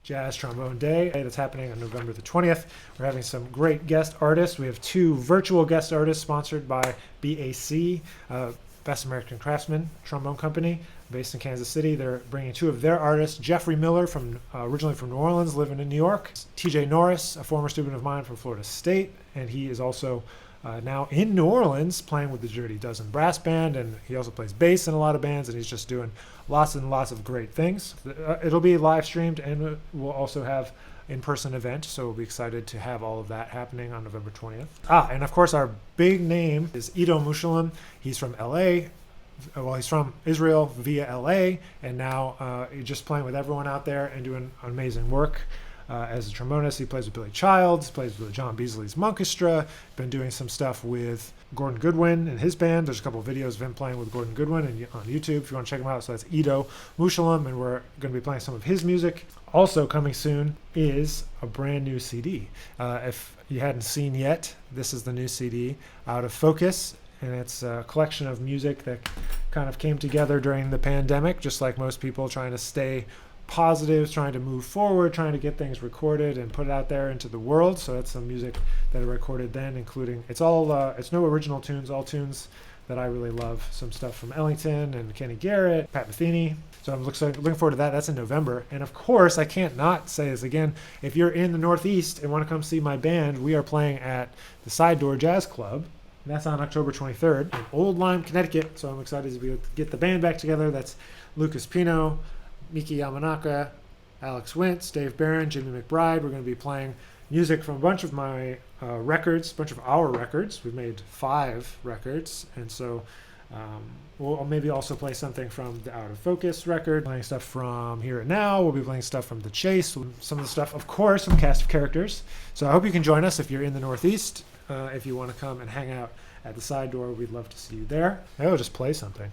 Jazz Trombone Day that's happening on November the 20th. We're having some great guest artists. We have 2 virtual guest artists sponsored by BAC, Best American Craftsman Trombone Company, based in Kansas City. They're bringing 2 of their artists, Jeffrey Miller, from originally from New Orleans, living in New York, TJ Norris, a former student of mine from Florida State, and he is also now in New Orleans playing with the Dirty Dozen Brass Band, and he also plays bass in a lot of bands, and he's just doing lots and lots of great things. It'll be live streamed, and we'll also have in-person event, so we'll be excited to have all of that happening on November 20th. And of course our big name is Ido Mushalim. He's from LA. Well, he's from Israel via LA, and now he's just playing with everyone out there and doing amazing work. As a trombonist, he plays with Billy Childs, plays with John Beasley's Monkestra, been doing some stuff with Gordon Goodwin and his band. There's a couple of videos of him playing with Gordon Goodwin on YouTube if you want to check him out. So that's Ido Mushalim, and we're going to be playing some of his music. Also coming soon is a brand new CD. If you hadn't seen yet, this is the new CD, Out of Focus, and it's a collection of music that kind of came together during the pandemic, just like most people, trying to stay positive, trying to move forward, trying to get things recorded and put it out there into the world. So that's some music that I recorded then, including it's no original tunes, all tunes that I really love. Some stuff from Ellington and Kenny Garrett, Pat Metheny. So I'm looking forward to that. That's in November. And of course, I can't not say this again. If you're in the Northeast and want to come see my band, we are playing at the Side Door Jazz Club. And that's on October 23rd in Old Lyme, Connecticut. So I'm excited to be able to get the band back together. That's Lucas Pino, Miki Yamanaka, Alex Wintz, Dave Barron, Jimmy McBride. We're going to be playing music from a bunch of my records, a bunch of our records. We've made 5 records, and so we'll maybe also play something from the Out of Focus record, playing stuff from Here and Now. We'll be playing stuff from The Chase, some of the stuff, of course, from Cast of Characters. So I hope you can join us if you're in the Northeast. If you want to come and hang out at the Side Door, we'd love to see you there. Maybe I'll just play something.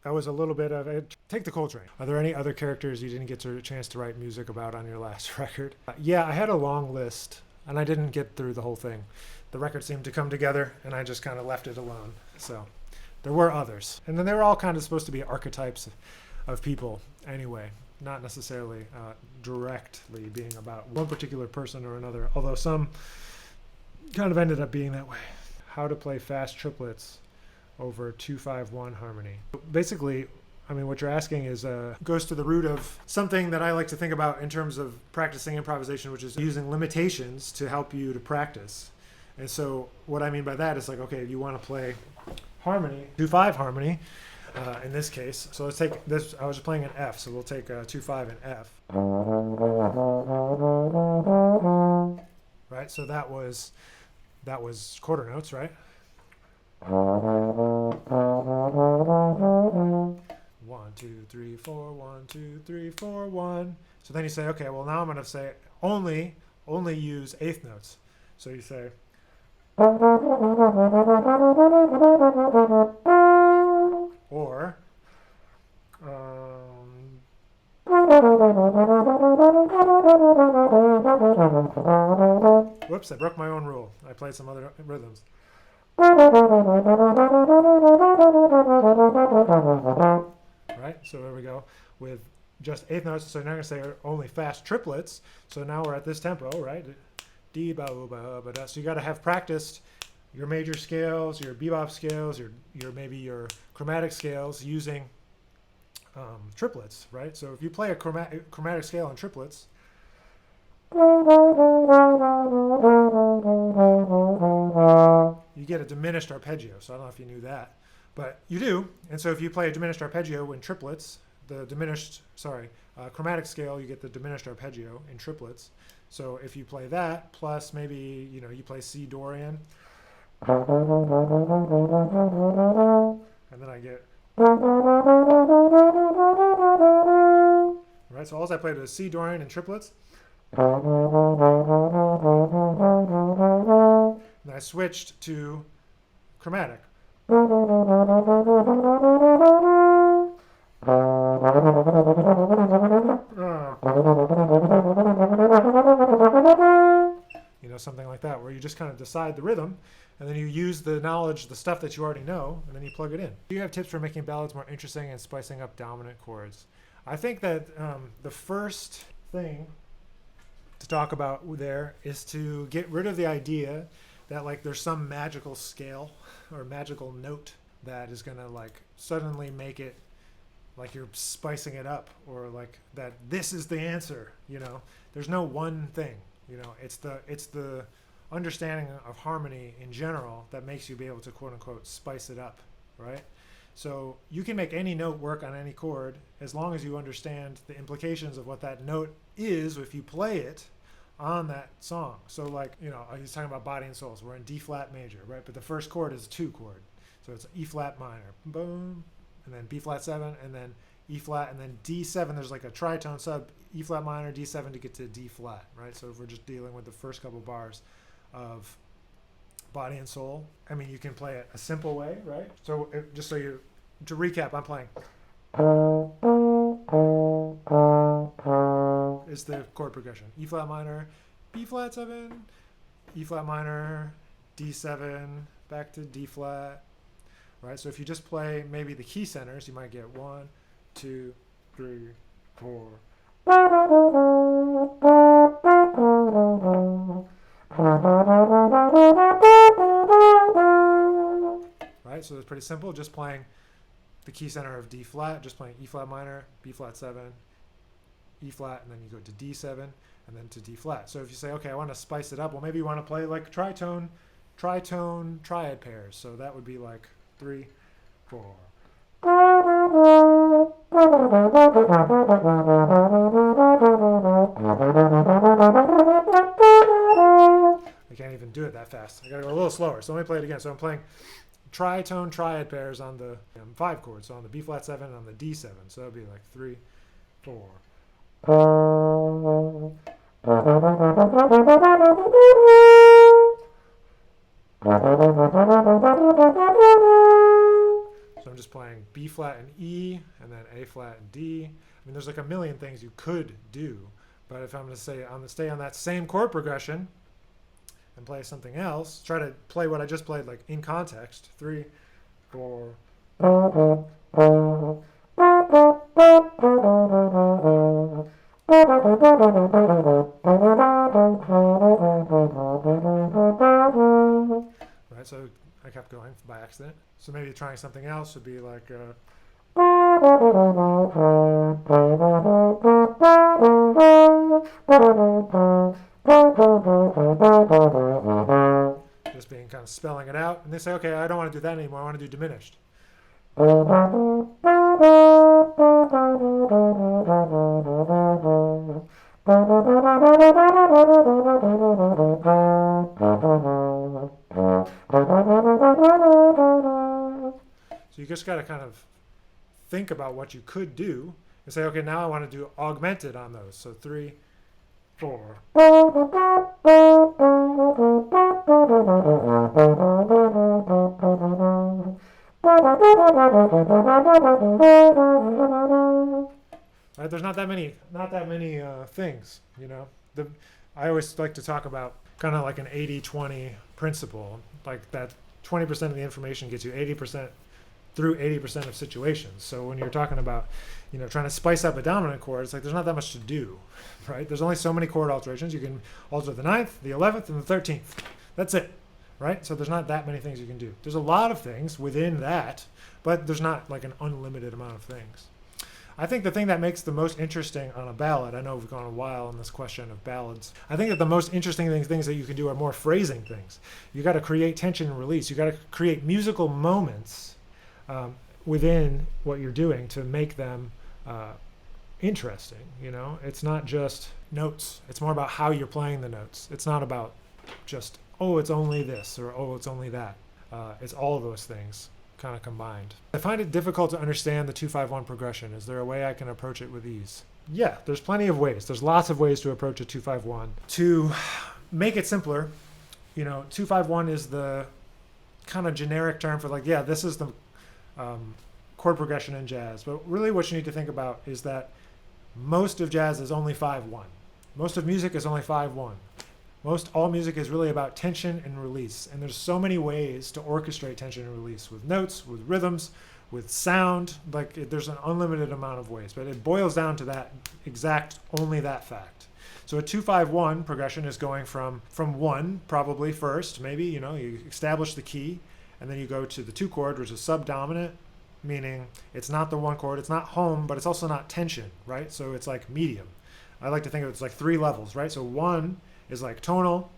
That was a little bit of it. Take the Coltrane. Are there any other characters you didn't get a chance to write music about on your last record? Yeah, I had a long list, and I didn't get through the whole thing. The record seemed to come together, and I just kind of left it alone. So there were others. And then they were all kind of supposed to be archetypes of people anyway, not necessarily directly being about one particular person or another, although some kind of ended up being that way. How to play fast triplets over 2-5-1 harmony. Basically, I mean, what you're asking is goes to the root of something that I like to think about in terms of practicing improvisation, which is using limitations to help you to practice. And so what I mean by that is like, okay, you want to play harmony, 2-5 harmony, in this case. So let's take this, I was playing an F, so we'll take 2-5 and F. Right, so that was quarter notes, right? 1, 2, 3, 4, 1, 2, 3, 4, 1. So then you say, okay, well now I'm going to say only use eighth notes. So you say or whoops, I broke my own rule. I played some other rhythms. Right, so there we go with just eighth notes. So now I'm going to say only fast triplets. So now we're at this tempo, right? D ba ba ba da. So you got to have practiced your major scales, your bebop scales, your maybe your chromatic scales using triplets, right? So if you play a chromatic scale on triplets, you get a diminished arpeggio. So I don't know if you knew that, but you do. And so if you play a diminished arpeggio in triplets, the chromatic scale, you get the diminished arpeggio in triplets. So if you play that, plus maybe, you play C Dorian, and then I get, right? So all I played was C Dorian in triplets. And I switched to chromatic. Something like that, where you just kind of decide the rhythm, and then you use the knowledge, the stuff that you already know, and then you plug it in. Do you have tips for making ballads more interesting and spicing up dominant chords? I think that the first thing to talk about there is to get rid of the idea that like there's some magical scale or magical note that is going to like suddenly make it like you're spicing it up, or like that this is the answer. There's no one thing. It's the understanding of harmony in general that makes you be able to quote unquote spice it up, right? So you can make any note work on any chord as long as you understand the implications of what that note is if you play it on that song. So like, he's talking about body and soul. So we're in D flat major, right? But the first chord is a 2 chord. So it's E flat minor, boom, and then B flat 7, and then E flat, and then D7. There's like a tritone sub, E flat minor, D7 to get to D flat, right? So if we're just dealing with the first couple bars of body and soul, I mean, you can play it a simple way, right? So to recap, I'm playing. Is the chord progression. E flat minor, B flat 7, E flat minor, D7, back to D flat, right? So if you just play maybe the key centers, you might get 1, 2, 3, 4. Right? So it's pretty simple, just playing the key center of D flat, just playing E flat minor, B flat 7, E flat, and then you go to D7, and then to D flat. So if you say, okay, I want to spice it up, well, maybe you want to play like tritone triad pairs. So that would be like 3, 4. I can't even do it that fast. I gotta go a little slower. So let me play it again. So I'm playing tritone triad pairs on the 5 chords. So on the B flat 7 and on the D7. So that'd be like 3, 4. So I'm just playing B flat and E, and then A flat and D. I mean, there's like a million things you could do, but if I'm going to say I'm going to stay on that same chord progression and play something else, try to play what I just played like in context. 3, 4. Right, so I kept going by accident. So maybe trying something else would be like just being kind of spelling it out. And they say, okay, I don't want to do that anymore. I want to do diminished. So you just got to kind of think about what you could do and say, okay, now I want to do augmented on those. So 3, 4. Right? There's not that many things, I always like to talk about kind of like an 80-20 principle, like that 20% of the information gets you 80% through 80% of situations. So when you're talking about, trying to spice up a dominant chord, it's like there's not that much to do, right? There's only so many chord alterations. You can alter the 9th, the 11th, and the 13th. That's it, right? So there's not that many things you can do. There's a lot of things within that, but there's not like an unlimited amount of things. I think the thing that makes the most interesting on a ballad, I know we've gone a while on this question of ballads, I think that the most interesting things that you can do are more phrasing things. You got to create tension and release. You got to create musical moments within what you're doing to make them interesting. It's not just notes. It's more about how you're playing the notes. It's not about just, oh, it's only this, or oh, it's only that. It's all of those things kind of combined. I find it difficult to understand the 2-5-1 progression. Is there a way I can approach it with ease? Yeah, there's plenty of ways. There's lots of ways to approach a 2-5-1. To make it simpler, 2-5-1 is the kind of generic term for like, yeah, this is the chord progression in jazz. But really what you need to think about is that most of jazz is only 5-1. Most of music is only 5-1. All music is really about tension and release. And there's so many ways to orchestrate tension and release with notes, with rhythms, with sound. There's an unlimited amount of ways, but it boils down to only that fact. So a 2-5-1 progression is going from 1 probably first, maybe, you establish the key, and then you go to the 2 chord, which is subdominant, meaning it's not the 1 chord, it's not home, but it's also not tension, right? So it's like medium. I like to think of it as like 3 levels, right? So 1 is like tonal,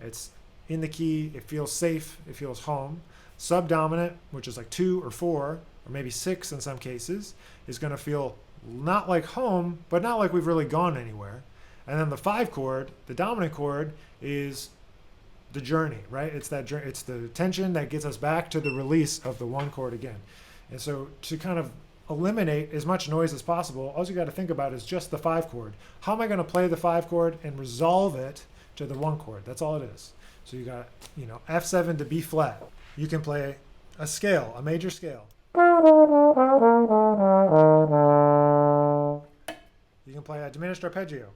it's in the key, it feels safe, it feels home. Subdominant, which is like 2 or 4, or maybe 6 in some cases, is going to feel not like home, but not like we've really gone anywhere. And then the 5 chord, the dominant chord, is the journey, right? It's that journey, it's the tension that gets us back to the release of the 1 chord again. And so to kind of eliminate as much noise as possible, all you got to think about is just the 5 chord. How am I going to play the 5 chord and resolve it to the 1 chord? That's all it is. So you got, F7 to B flat. You can play a scale, a major scale. You can play a diminished arpeggio.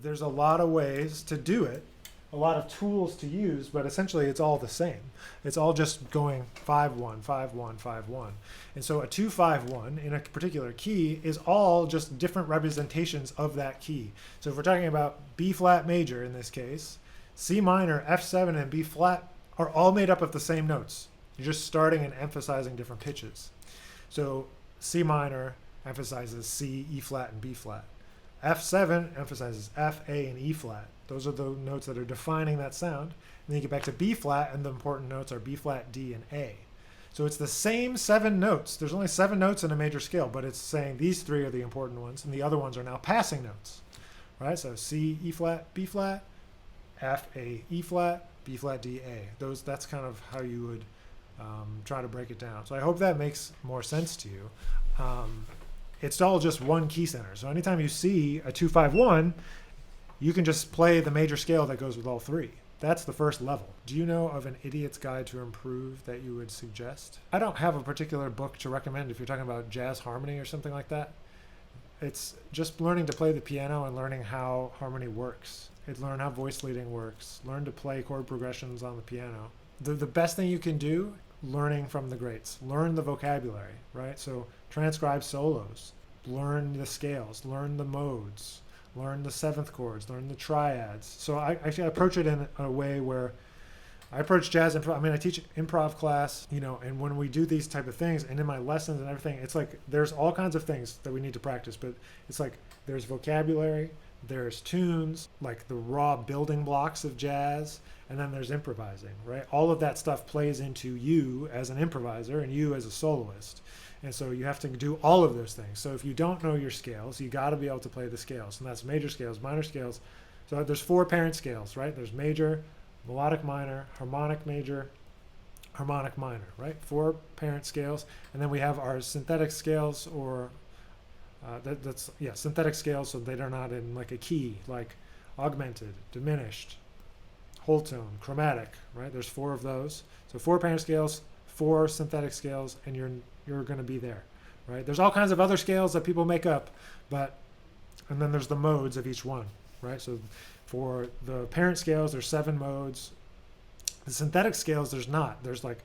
There's a lot of ways to do it, a lot of tools to use, but essentially it's all the same. It's all just going 5-1, 5-1, 5-1. And so a 2-5-1 in a particular key is all just different representations of that key. So if we're talking about B flat major in this case, C minor, F7, and B flat are all made up of the same notes. You're just starting and emphasizing different pitches. So C minor emphasizes C, E flat, and B flat. F7 emphasizes F, A, and E flat. Those are the notes that are defining that sound. And then you get back to B flat, and the important notes are B flat, D, and A. So it's the same 7 notes. There's only 7 notes in a major scale, but it's saying these 3 are the important ones, and the other ones are now passing notes. Right? So C, E flat, B flat, F, A, E flat, B flat, D, A. That's kind of how you would try to break it down. So I hope that makes more sense to you. It's all just one key center. So anytime you see a 2-5-1, you can just play the major scale that goes with all 3. That's the first level. Do you know of an idiot's guide to improve that you would suggest? I don't have a particular book to recommend if you're talking about jazz harmony or something like that. It's just learning to play the piano and learning how harmony works. Learn how voice leading works. Learn to play chord progressions on the piano. The best thing you can do, learning from the greats. Learn the vocabulary, right? So transcribe solos. Learn the scales. Learn the modes. Learn the 7th chords. Learn the triads. So I approach it in a way where I approach jazz improv. I teach improv class, and when we do these type of things, and in my lessons and everything, it's like there's all kinds of things that we need to practice, but it's like there's vocabulary, there's tunes, like the raw building blocks of jazz, and then there's improvising, right? All of that stuff plays into you as an improviser and you as a soloist. And so you have to do all of those things. So if you don't know your scales, you got to be able to play the scales. And that's major scales, minor scales. So there's 4 parent scales, right? There's major, melodic minor, harmonic major, harmonic minor, right? 4 parent scales. And then we have our synthetic scales, or synthetic scales, so they're not in like a key, like augmented, diminished, whole tone, chromatic, right? There's 4 of those. So 4 parent scales, 4 synthetic scales, and you're going to be there, right? There's all kinds of other scales that people make up, and then there's the modes of each one, right? So for the parent scales, there's 7 modes. The synthetic scales, there's not. There's like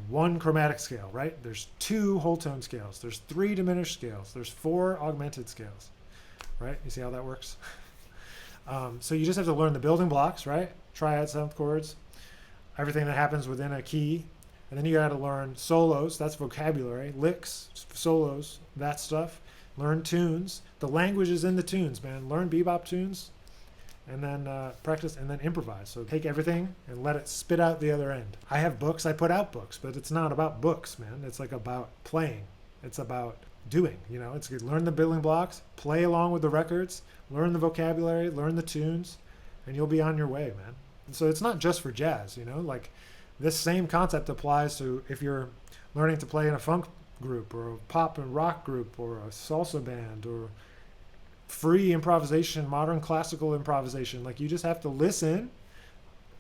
1 chromatic scale, right? There's 2 whole tone scales. There's 3 diminished scales. There's 4 augmented scales, right? You see how that works? So you just have to learn the building blocks, right? Triads, 7th chords, everything that happens within a key. And then you got to learn solos, that's vocabulary, licks, solos, that stuff. Learn tunes. The language is in the tunes, man. Learn bebop tunes, and then practice, and then improvise. So take everything and let it spit out the other end. I have books, I put out books, but it's not about books, man. It's like about playing. It's about doing, It's good. Learn the building blocks, play along with the records, learn the vocabulary, learn the tunes, and you'll be on your way, man. And so it's not just for jazz, like this same concept applies to if you're learning to play in a funk group or a pop and rock group or a salsa band or free improvisation, modern classical improvisation. Like you just have to listen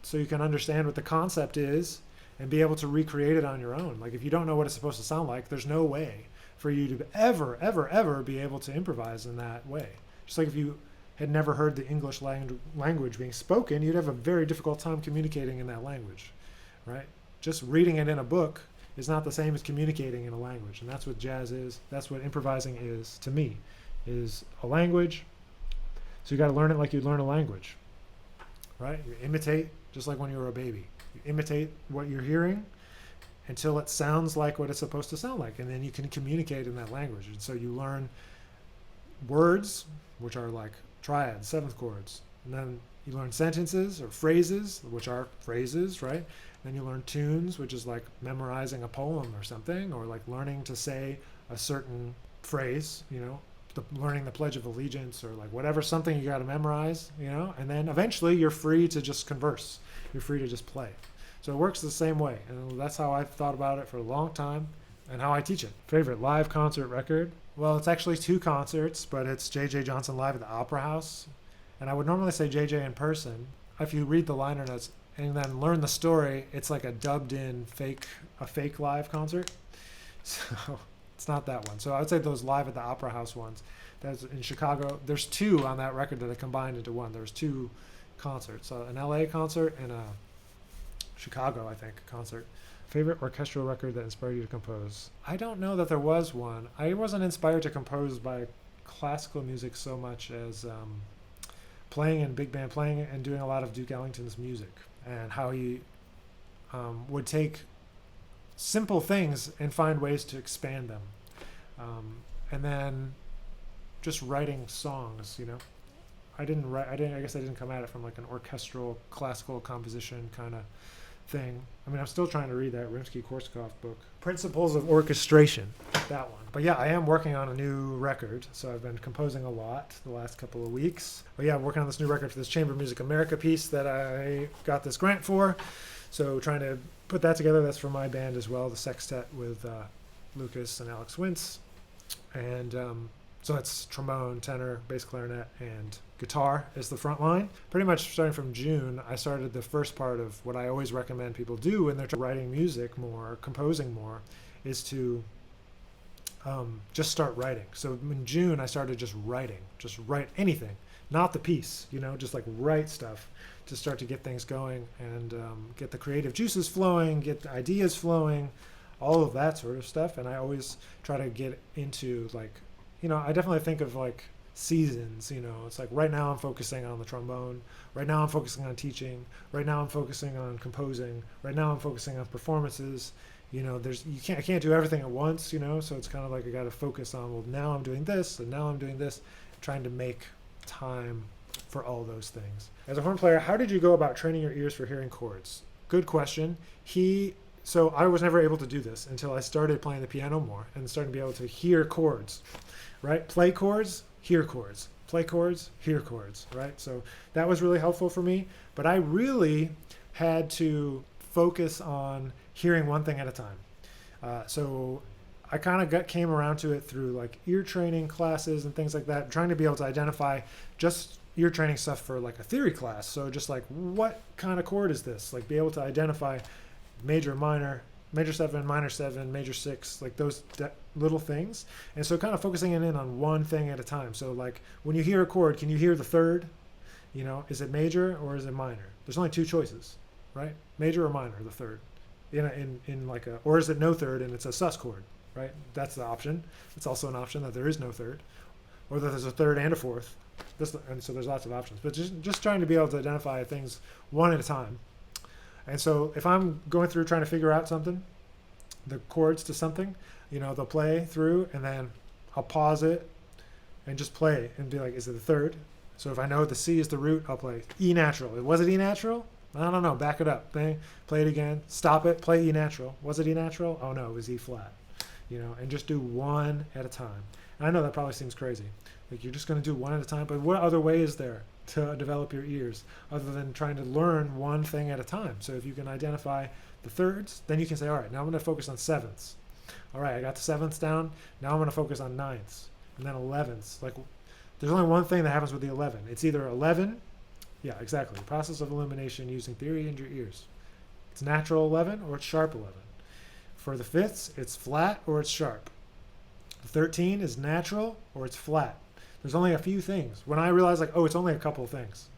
so you can understand what the concept is and be able to recreate it on your own. Like if you don't know what it's supposed to sound like, there's no way for you to ever be able to improvise in that way. Just like if you had never heard the English language being spoken, you'd have a very difficult time communicating in that language, right? Just reading it in a book is not the same as communicating in a language. And that's what jazz is. That's what improvising is to me, is a language. So you got to learn it like you learn a language, right? You imitate, just like when you were a baby. You imitate what you're hearing until it sounds like what it's supposed to sound like. And then you can communicate in that language. And so you learn words, which are like triads, 7th chords. And then you learn sentences or phrases, which are phrases, right? Then you learn tunes, which is like memorizing a poem or something, or like learning to say a certain phrase, learning the Pledge of Allegiance or like whatever, something you got to memorize, and then eventually you're free to just converse. You're free to just play. So it works the same way. And that's how I've thought about it for a long time and how I teach it. Favorite live concert record? Well, it's actually 2 concerts, but it's J.J. Johnson live at the Opera House. And I would normally say J.J. in person. If you read the liner notes and then learn the story, it's like a dubbed in fake live concert. So it's not that one. So I would say those live at the Opera House ones. That's in Chicago. There's 2 on that record that I combined into one. There's 2 concerts, an LA concert and a Chicago, I think, concert. Favorite orchestral record that inspired you to compose? I don't know that there was one. I wasn't inspired to compose by classical music so much as playing in big band, playing and doing a lot of Duke Ellington's music, and how he would take simple things and find ways to expand them. And then just writing songs, I guess I didn't come at it from like an orchestral classical composition kind of thing. I mean, I'm still trying to read that Rimsky-Korsakov book, Principles of Orchestration, that one. But yeah, I am working on a new record, so I've been composing a lot the last couple of weeks. But yeah, I'm working on this new record for this Chamber Music America piece that I got this grant for. So trying to put that together. That's for my band as well, the sextet with Lucas and Alex Wintz. And so it's trombone, tenor, bass clarinet, and guitar is the front line. Pretty much starting from June, I started the first part of what I always recommend people do when they're writing music more, composing more, is to just start writing. So in June, I started just write anything, not the piece, just like write stuff to start to get things going and get the creative juices flowing, get the ideas flowing, all of that sort of stuff. And I always try to get into like, I definitely think of like seasons, it's like right now I'm focusing on the trombone, right now I'm focusing on teaching, right now I'm focusing on composing, right now I'm focusing on performances. I can't do everything at once, so it's kind of like I got to focus on, well, now I'm doing this and now I'm doing this, trying to make time for all those things. As a horn player, how did you go about training your ears for hearing chords? Good question. So I was never able to do this until I started playing the piano more and starting to be able to hear chords, right? Play chords, hear chords. Play chords, hear chords, right? So that was really helpful for me. But I really had to focus on hearing one thing at a time. So I kind of came around to it through like ear training classes and things like that, trying to be able to identify just ear training stuff for like a theory class. So just like, what kind of chord is this? Like be able to identify major, minor, major 7, minor 7, major 6, like those little things. And so kind of focusing in on one thing at a time. So like when you hear a chord, can you hear the third? Is it major or is it minor? There's only 2 choices, right? Major or minor, the third. Or is it no third and it's a sus chord, right? That's the option. It's also an option that there is no third, or that there's a third and a fourth. And so there's lots of options. But just trying to be able to identify things one at a time. And so if I'm going through trying to figure out something, the chords to something, they'll play through and then I'll pause it and just play and be like, is it the third? So if I know the C is the root, I'll play E natural. Was it E natural? I don't know. Back it up. Play it again. Stop it. Play E natural. Was it E natural? Oh no, it was E flat. And just do one at a time. And I know that probably seems crazy. Like you're just going to do one at a time, but what other way is there to develop your ears other than trying to learn one thing at a time? So if you can identify the thirds, then you can say, all right, now I'm going to focus on sevenths. All right, I got the sevenths down. Now I'm going to focus on ninths and then 11ths. Like there's only one thing that happens with the 11. It's either 11. Yeah, exactly. The process of illumination using theory in your ears. It's natural 11 or it's sharp 11. For the fifths, it's flat or it's sharp. The 13 is natural or it's flat. There's only a few things. When I realized it's only a couple of things,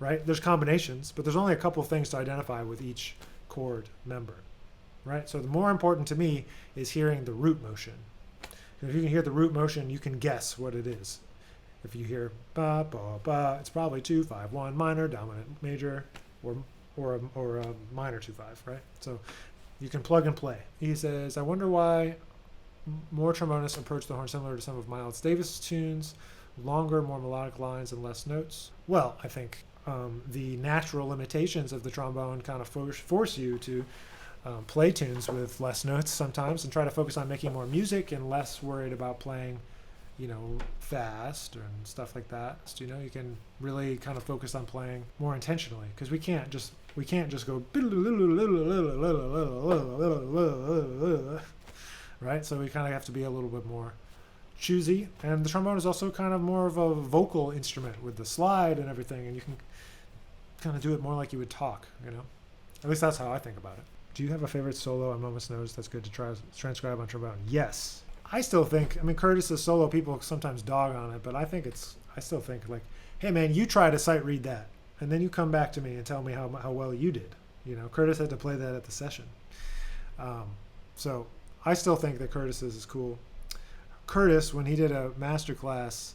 right? There's combinations, but there's only a couple of things to identify with each chord member, right? So the more important to me is hearing the root motion. If you can hear the root motion, you can guess what it is. If you hear ba, ba, ba, it's probably 2, 5, 1, minor, dominant, major, or a minor 2, 5, right? So you can plug and play. He says, I wonder why more trombonists approach the horn similar to some of Miles Davis' tunes, longer, more melodic lines and less notes. Well, I think the natural limitations of the trombone kind of force you to play tunes with less notes sometimes and try to focus on making more music and less worried about playing, fast and stuff like that. So, you can really kind of focus on playing more intentionally, because we can't just go right. So we kind of have to be a little bit more choosy. And the trombone is also kind of more of a vocal instrument with the slide and everything, and you can kind of do it more like you would talk. At least that's how I think about it. Do you have a favorite solo on Moment's Notice that's good to transcribe on trombone? Yes. I still think, Curtis's solo, people sometimes dog on it, but I still think like, hey man, you try to sight read that, and then you come back to me and tell me how well you did. Curtis had to play that at the session. So I still think that Curtis's is cool. Curtis, when he did a master class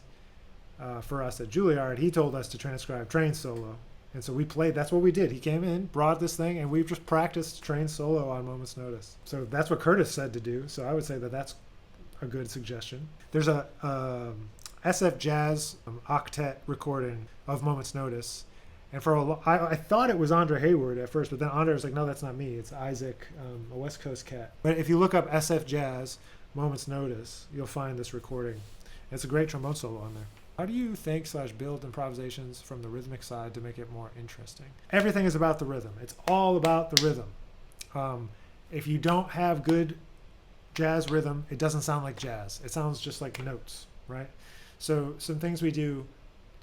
for us at Juilliard, he told us to transcribe Train solo. And so we played, that's what we did. He came in, brought this thing, and we just practiced Train solo on Moment's Notice. So that's what Curtis said to do. So I would say that that's a good suggestion. There's a SF Jazz octet recording of Moment's Notice. And I thought it was Andre Hayward at first, but then Andre was like, no, that's not me. It's Isaac, a West Coast cat. But if you look up SF Jazz Moment's Notice, you'll find this recording. It's a great trombone solo on there. How do you think/build improvisations from the rhythmic side to make it more interesting? Everything is about the rhythm. It's all about the rhythm. If you don't have good jazz rhythm, it doesn't sound like jazz. It sounds just like notes, right? So some things we do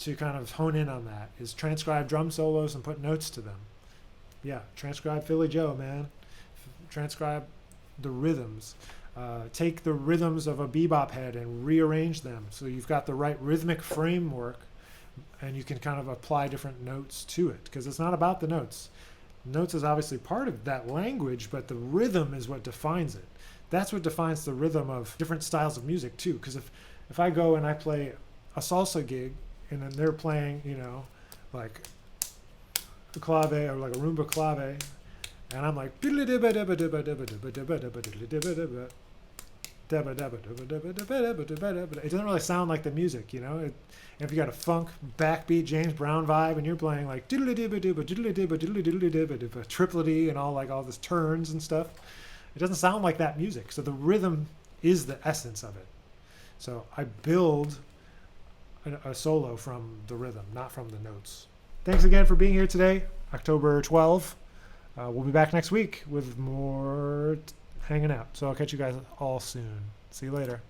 to kind of hone in on that is transcribe drum solos and put notes to them. Yeah, transcribe Philly Joe, man. Transcribe the rhythms. Take the rhythms of a bebop head and rearrange them so you've got the right rhythmic framework, and you can kind of apply different notes to it, because it's not about the notes. Notes is obviously part of that language, but the rhythm is what defines it. That's what defines the rhythm of different styles of music too, because if I go and I play a salsa gig and then they're playing, like a clave or like a rumba clave, and I'm like, it doesn't really sound like the music, if you got a funk backbeat James Brown vibe and you're playing like triplety and all this turns and stuff, it doesn't sound like that music. So the rhythm is the essence of it. So I build a solo from the rhythm, not from the notes. Thanks again for being here today, October 12th. We'll be back next week with more hanging out. So I'll catch you guys all soon. See you later.